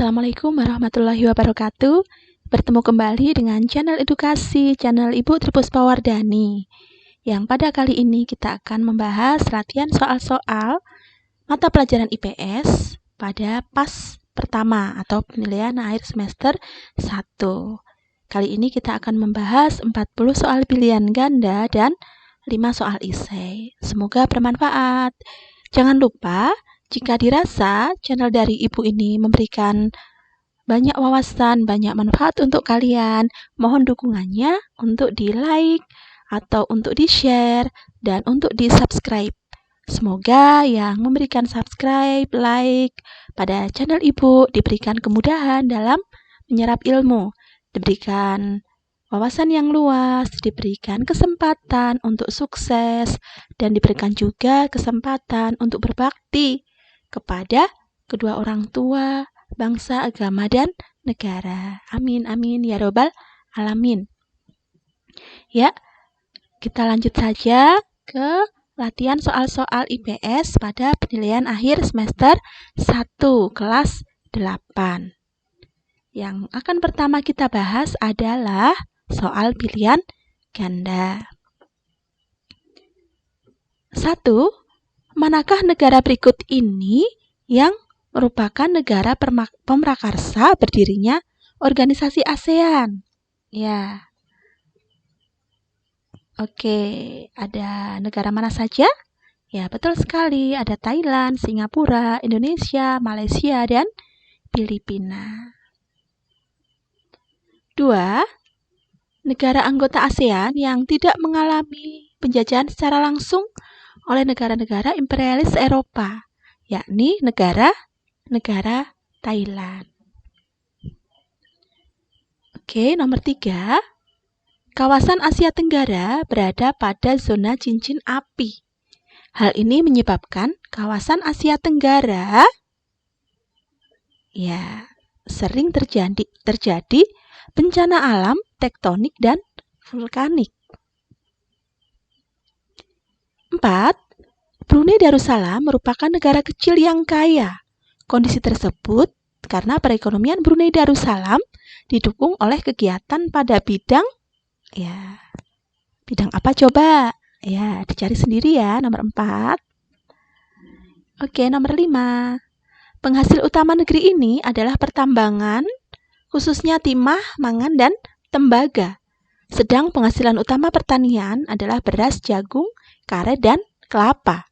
Assalamualaikum warahmatullahi wabarakatuh. Bertemu kembali dengan channel edukasi, channel Ibu Tripuspa Wardani. Yang pada kali ini kita akan membahas latihan soal-soal mata pelajaran IPS pada PAS pertama atau penilaian akhir semester 1. Kali ini kita akan membahas 40 soal pilihan ganda dan 5 soal esai. Semoga bermanfaat. Jangan lupa, jika dirasa channel dari Ibu ini memberikan banyak wawasan, banyak manfaat untuk kalian, mohon dukungannya untuk di-like atau untuk di-share dan untuk di-subscribe. Semoga yang memberikan subscribe, like pada channel Ibu diberikan kemudahan dalam menyerap ilmu, diberikan wawasan yang luas, diberikan kesempatan untuk sukses, dan diberikan juga kesempatan untuk berbakti kepada kedua orang tua, bangsa, agama, dan negara. Amin, amin, ya robbal alamin. Ya, kita lanjut saja ke latihan soal-soal IPS pada penilaian akhir semester 1, kelas 8. Yang akan pertama kita bahas adalah soal pilihan ganda. 1. Manakah negara berikut ini yang merupakan negara pemrakarsa berdirinya organisasi ASEAN? Ya. Oke, ada negara mana saja? Ya, betul sekali. Ada Thailand, Singapura, Indonesia, Malaysia, dan Filipina. 2. Negara anggota ASEAN yang tidak mengalami penjajahan secara langsung oleh negara-negara imperialis Eropa, yakni negara Thailand. Oke, nomor 3. Kawasan Asia Tenggara berada pada zona cincin api. Hal ini menyebabkan kawasan Asia Tenggara sering terjadi bencana alam, tektonik, dan vulkanik. 4. Brunei Darussalam merupakan negara kecil yang kaya. Kondisi tersebut karena perekonomian Brunei Darussalam didukung oleh kegiatan pada bidang apa coba? Ya, dicari sendiri ya, nomor 4. Oke, nomor 5. Penghasil utama negeri ini adalah pertambangan, khususnya timah, mangan, dan tembaga. Sedang penghasilan utama pertanian adalah beras, jagung, karet, dan kelapa.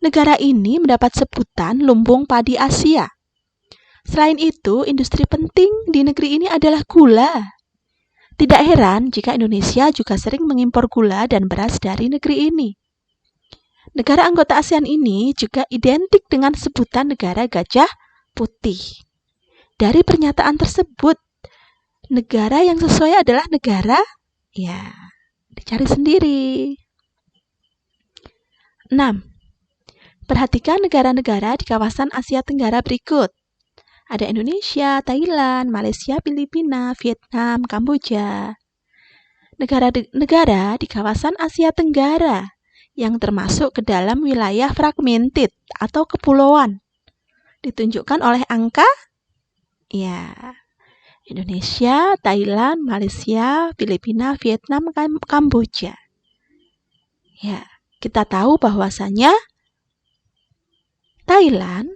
Negara ini mendapat sebutan lumbung padi Asia. Selain itu, industri penting di negeri ini adalah gula. Tidak heran jika Indonesia juga sering mengimpor gula dan beras dari negeri ini. Negara anggota ASEAN ini juga identik dengan sebutan negara gajah putih. Dari pernyataan tersebut, negara yang sesuai adalah negara, dicari sendiri. 6. Perhatikan negara-negara di kawasan Asia Tenggara berikut. Ada Indonesia, Thailand, Malaysia, Filipina, Vietnam, Kamboja. Negara di kawasan Asia Tenggara yang termasuk ke dalam wilayah fragmented atau kepulauan ditunjukkan oleh angka Indonesia, Thailand, Malaysia, Filipina, Vietnam, Kamboja. Ya, kita tahu bahwasanya Thailand,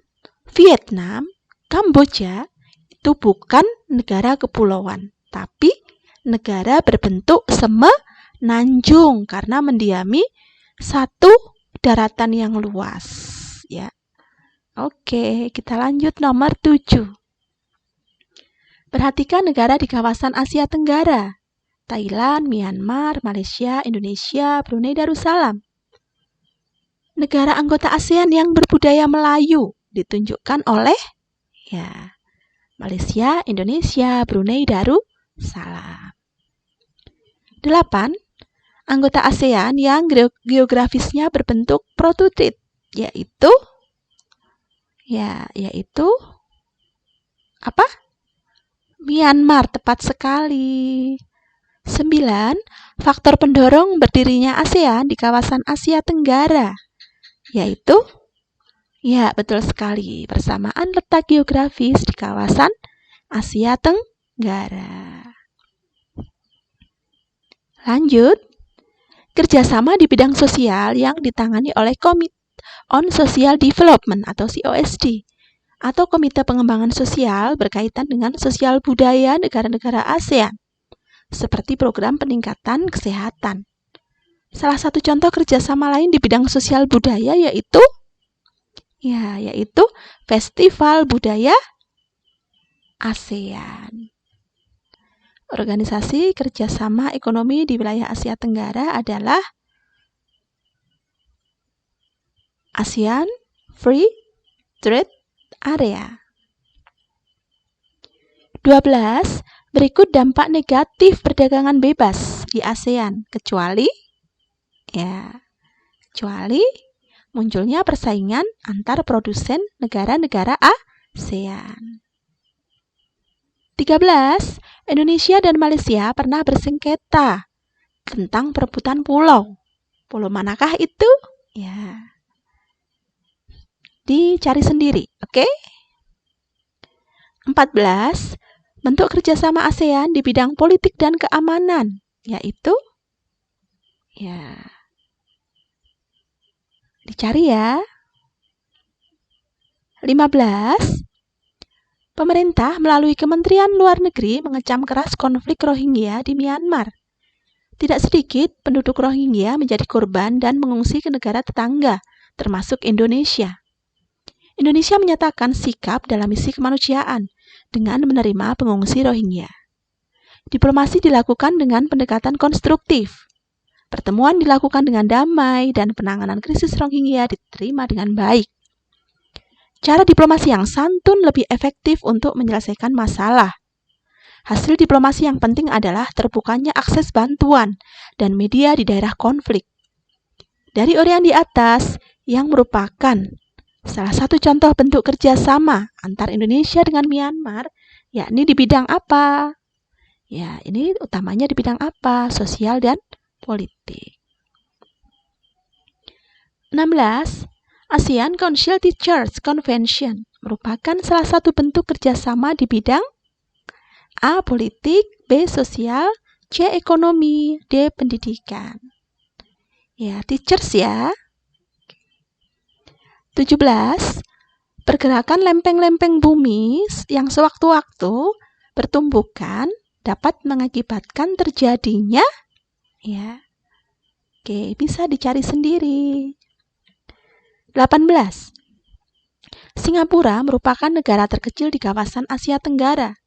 Vietnam, Kamboja itu bukan negara kepulauan, tapi negara berbentuk semenanjung karena mendiami satu daratan yang luas. Ya. Oke, kita lanjut nomor 7. Perhatikan negara di kawasan Asia Tenggara. Thailand, Myanmar, Malaysia, Indonesia, Brunei Darussalam. Negara anggota ASEAN yang berbudaya Melayu ditunjukkan oleh Malaysia, Indonesia, Brunei Darussalam. 8. Anggota ASEAN yang geografisnya berbentuk prototip, yaitu apa? Myanmar, tepat sekali. 9. Faktor pendorong berdirinya ASEAN di kawasan Asia Tenggara, yaitu Ya, betul sekali. Persamaan letak geografis di kawasan Asia Tenggara. Lanjut, kerjasama di bidang sosial yang ditangani oleh Committee on Social Development atau COSD atau Komite Pengembangan Sosial berkaitan dengan sosial budaya negara-negara ASEAN, seperti program peningkatan kesehatan. Salah satu contoh kerjasama lain di bidang sosial budaya yaitu Festival Budaya ASEAN. Organisasi Kerjasama Ekonomi di Wilayah Asia Tenggara adalah ASEAN Free Trade Area. 12. Berikut dampak negatif perdagangan bebas di ASEAN, kecuali munculnya persaingan antar produsen negara-negara ASEAN. 13. Indonesia dan Malaysia pernah bersengketa tentang perebutan pulau. Pulau manakah itu? Ya, dicari sendiri, oke? 14. Bentuk kerjasama ASEAN di bidang politik dan keamanan, yaitu dicari ya. 15. Pemerintah melalui Kementerian Luar Negeri mengecam keras konflik Rohingya di Myanmar. Tidak sedikit penduduk Rohingya menjadi korban dan mengungsi ke negara tetangga, termasuk Indonesia. Indonesia menyatakan sikap dalam misi kemanusiaan dengan menerima pengungsi Rohingya. Diplomasi dilakukan dengan pendekatan konstruktif. Pertemuan dilakukan dengan damai dan penanganan krisis Rohingya diterima dengan baik. Cara diplomasi yang santun lebih efektif untuk menyelesaikan masalah. Hasil diplomasi yang penting adalah terbukanya akses bantuan dan media di daerah konflik. Dari uraian di atas, yang merupakan salah satu contoh bentuk kerjasama antar Indonesia dengan Myanmar, yakni di bidang apa? Ya, ini utamanya di bidang apa? Sosial dan politik. 16. ASEAN Council Teachers Convention merupakan salah satu bentuk kerjasama di bidang A. Politik, B. Sosial, C. Ekonomi, D. Pendidikan. Ya, teachers ya. 17. Pergerakan lempeng-lempeng bumi yang sewaktu-waktu bertumbukan dapat mengakibatkan terjadinya bisa dicari sendiri. 18. Singapura merupakan negara terkecil di kawasan Asia Tenggara,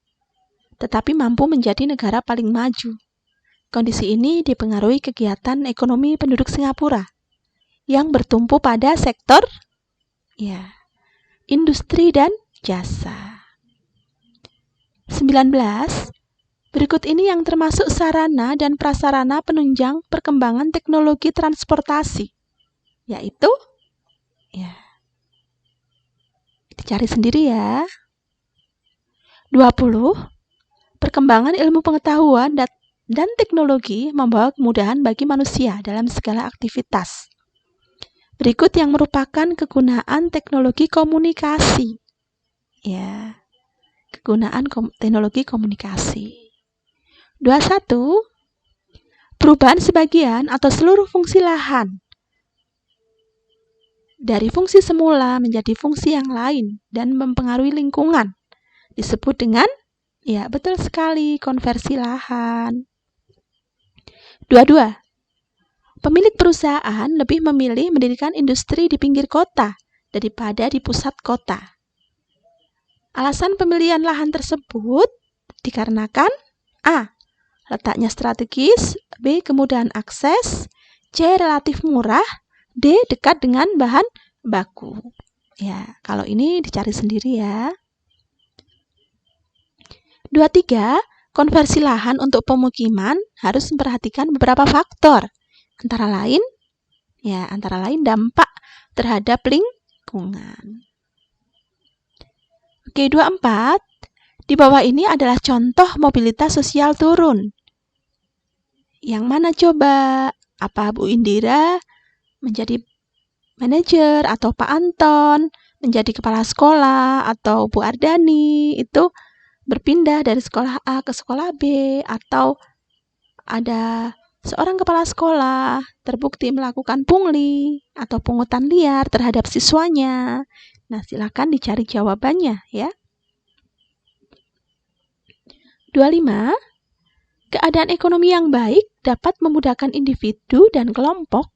tetapi mampu menjadi negara paling maju. Kondisi ini dipengaruhi kegiatan ekonomi penduduk Singapura yang bertumpu pada sektor industri dan jasa. 19. Berikut ini yang termasuk sarana dan prasarana penunjang perkembangan teknologi transportasi, yaitu dicari sendiri ya. 20. Perkembangan ilmu pengetahuan dan teknologi membawa kemudahan bagi manusia dalam segala aktivitas. Berikut yang merupakan kegunaan teknologi komunikasi. Kegunaan teknologi komunikasi. 21. Perubahan sebagian atau seluruh fungsi lahan dari fungsi semula menjadi fungsi yang lain dan mempengaruhi lingkungan disebut dengan betul sekali, konversi lahan. 22. Pemilik perusahaan lebih memilih mendirikan industri di pinggir kota daripada di pusat kota. Alasan pemilihan lahan tersebut dikarenakan A. Letaknya strategis, B. Kemudahan akses, C. Relatif murah, D. Dekat dengan bahan baku. Kalau ini dicari sendiri ya. 23. Konversi lahan untuk pemukiman harus memperhatikan beberapa faktor. Antara lain dampak terhadap lingkungan. Oke, 24. Di bawah ini adalah contoh mobilitas sosial turun. Yang mana coba? Apa Bu Indira menjadi manajer atau Pak Anton menjadi kepala sekolah atau Bu Ardani itu berpindah dari sekolah A ke sekolah B, atau ada seorang kepala sekolah terbukti melakukan pungli atau pungutan liar terhadap siswanya. Nah, silakan dicari jawabannya ya. 25. Keadaan ekonomi yang baik dapat memudahkan individu dan kelompok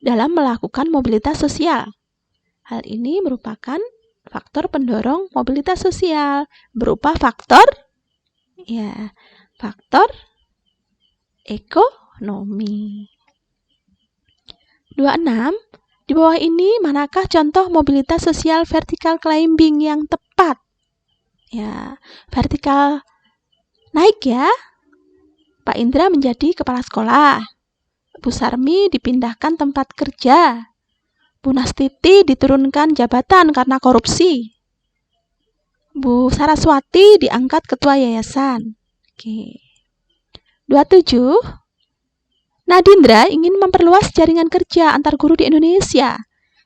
dalam melakukan mobilitas sosial. Hal ini merupakan faktor pendorong mobilitas sosial berupa faktor ekonomi. 26. Di bawah ini manakah contoh mobilitas sosial vertical climbing yang tepat? Ya, vertikal naik ya. Pak Indra menjadi kepala sekolah. Bu Sarmi dipindahkan tempat kerja. Bu Nastiti diturunkan jabatan karena korupsi. Bu Saraswati diangkat ketua yayasan. Oke. 27. Nadindra ingin memperluas jaringan kerja antar guru di Indonesia.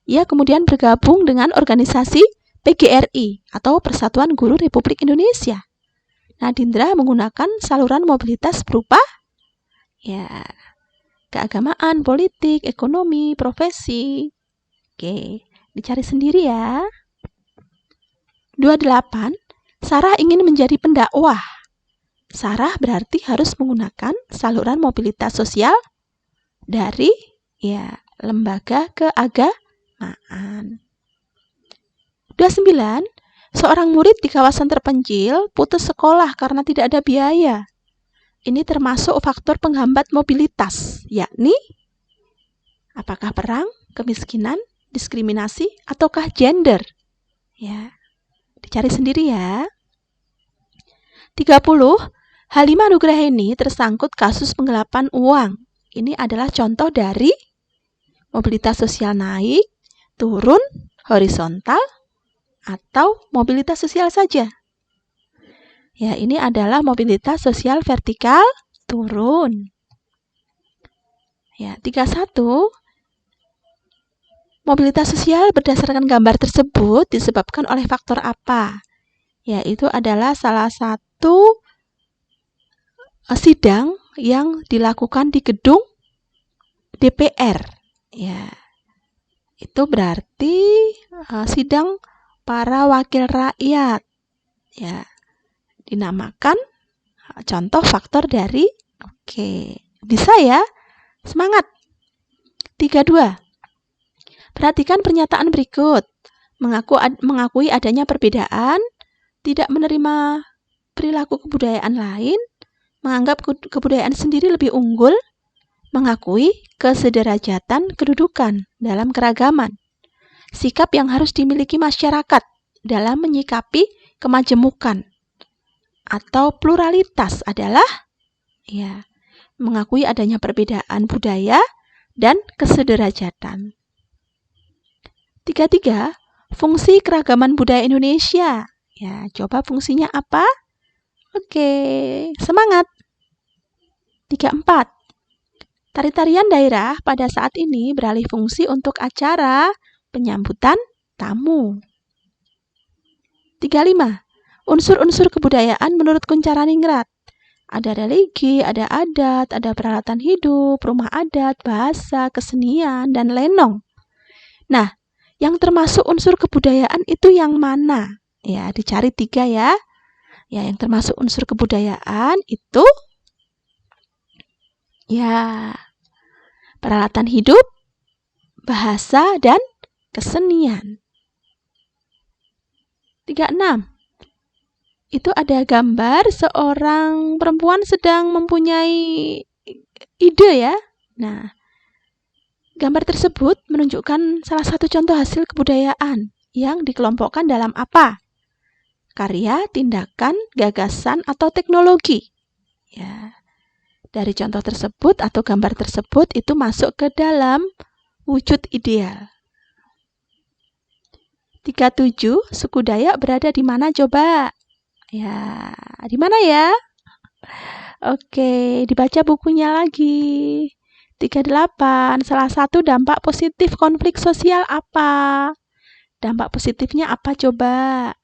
Ia kemudian bergabung dengan organisasi PGRI atau Persatuan Guru Republik Indonesia. Nadindra menggunakan saluran mobilitas berupa keagamaan, politik, ekonomi, profesi. Oke, dicari sendiri ya. 28. Sarah ingin menjadi pendakwah. Sarah berarti harus menggunakan saluran mobilitas sosial dari lembaga keagamaan. 29. Seorang murid di kawasan terpencil putus sekolah karena tidak ada biaya. Ini termasuk faktor penghambat mobilitas, yakni apakah perang, kemiskinan, diskriminasi, ataukah gender? Ya, dicari sendiri ya. 30. Halimah Nugraheni tersangkut kasus penggelapan uang. Ini adalah contoh dari mobilitas sosial naik, turun, horizontal, atau mobilitas sosial saja. Ya, ini adalah mobilitas sosial vertikal turun. Ya, 31. Mobilitas sosial berdasarkan gambar tersebut disebabkan oleh faktor apa? Yaitu adalah salah satu sidang yang dilakukan di gedung DPR. Ya, itu berarti sidang para wakil rakyat. Ya, dinamakan contoh faktor dari bisa ya. Semangat. 32. Perhatikan pernyataan berikut. Mengakui adanya perbedaan, tidak menerima perilaku kebudayaan lain, menganggap kebudayaan sendiri lebih unggul, mengakui kesederajatan kedudukan dalam keragaman. Sikap yang harus dimiliki masyarakat dalam menyikapi kemajemukan atau pluralitas adalah mengakui adanya perbedaan budaya dan kesederajatan. 33. Fungsi keragaman budaya Indonesia. Ya, coba fungsinya apa? Semangat. 34. Tari-tarian daerah pada saat ini beralih fungsi untuk acara penyambutan tamu. 35. Unsur-unsur kebudayaan menurut Kuncharaningrat. Ada religi, ada adat, ada peralatan hidup, rumah adat, bahasa, kesenian, dan lenong. Nah, yang termasuk unsur kebudayaan itu yang mana? Ya, dicari 3 ya. Ya, yang termasuk unsur kebudayaan itu peralatan hidup, bahasa, dan kesenian. 36. Itu ada gambar seorang perempuan sedang mempunyai ide ya. Nah, gambar tersebut menunjukkan salah satu contoh hasil kebudayaan yang dikelompokkan dalam apa? Karya, tindakan, gagasan, atau teknologi. Ya. Dari contoh tersebut atau gambar tersebut itu masuk ke dalam wujud ideal. 37. Suku Dayak berada di mana coba? Ya, di mana ya? Dibaca bukunya lagi. 38. Salah satu dampak positif konflik sosial apa? Dampak positifnya apa coba?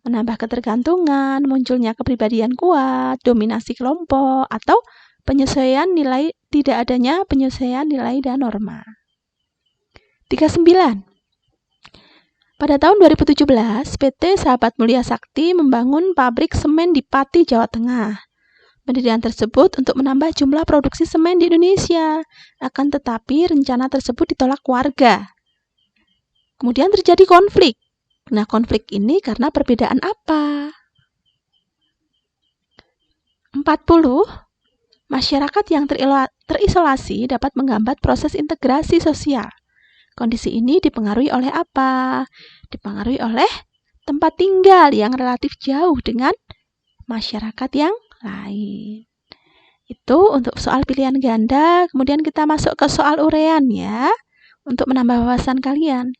Menambah ketergantungan, munculnya kepribadian kuat, dominasi kelompok, atau tidak adanya penyesuaian nilai dan norma. 39. Pada tahun 2017, PT Sahabat Mulia Sakti membangun pabrik semen di Pati, Jawa Tengah. Pendirian tersebut untuk menambah jumlah produksi semen di Indonesia. Akan tetapi rencana tersebut ditolak warga. Kemudian terjadi konflik. Nah, konflik ini karena perbedaan apa? 40. Masyarakat yang terisolasi dapat menghambat proses integrasi sosial. Kondisi ini dipengaruhi oleh apa? Dipengaruhi oleh tempat tinggal yang relatif jauh dengan masyarakat yang lain. Itu untuk soal pilihan ganda. Kemudian kita masuk ke soal urean ya, untuk menambah wawasan kalian.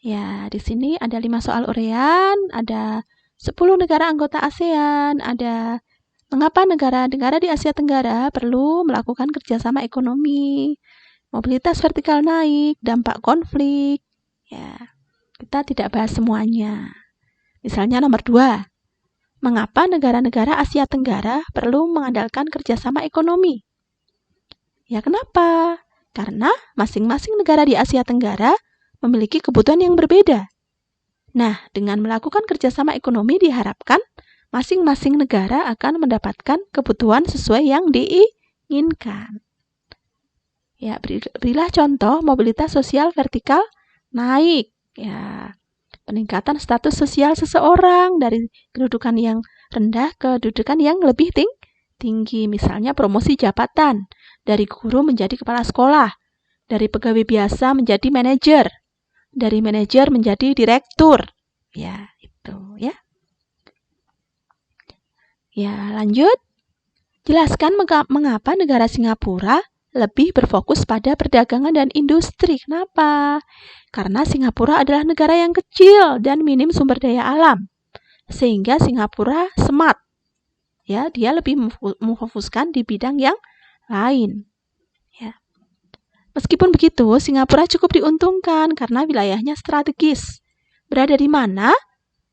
Ya, di sini ada 5 soal urean, ada 10 negara anggota ASEAN, ada mengapa negara-negara di Asia Tenggara perlu melakukan kerjasama ekonomi, mobilitas vertikal naik, dampak konflik. Ya, kita tidak bahas semuanya. Misalnya nomor 2, mengapa negara-negara Asia Tenggara perlu mengandalkan kerjasama ekonomi? Ya, kenapa? Karena masing-masing negara di Asia Tenggara memiliki kebutuhan yang berbeda. Nah, dengan melakukan kerjasama ekonomi diharapkan masing-masing negara akan mendapatkan kebutuhan sesuai yang diinginkan. Ya, berilah contoh mobilitas sosial vertikal naik. Ya, peningkatan status sosial seseorang dari kedudukan yang rendah ke kedudukan yang lebih tinggi. Misalnya promosi jabatan, dari guru menjadi kepala sekolah, dari pegawai biasa menjadi manajer, dari manajer menjadi direktur. Ya, itu ya. Ya, lanjut. Jelaskan mengapa negara Singapura lebih berfokus pada perdagangan dan industri. Kenapa? Karena Singapura adalah negara yang kecil dan minim sumber daya alam. Sehingga Singapura smart. Ya, dia lebih memfokuskan di bidang yang lain. Ya. Meskipun begitu, Singapura cukup diuntungkan karena wilayahnya strategis. Berada di mana?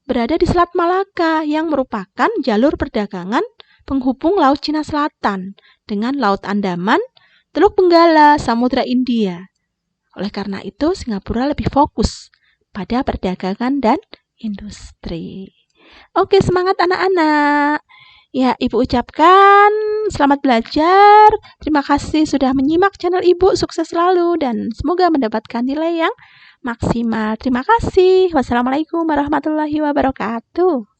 Berada di Selat Malaka yang merupakan jalur perdagangan penghubung Laut Cina Selatan dengan Laut Andaman, Teluk Benggala, Samudra India. Oleh karena itu, Singapura lebih fokus pada perdagangan dan industri. Oke, semangat anak-anak. Ya, Ibu ucapkan selamat belajar. Terima kasih sudah menyimak channel Ibu. Sukses selalu dan semoga mendapatkan nilai yang maksimal. Terima kasih. Wassalamualaikum warahmatullahi wabarakatuh.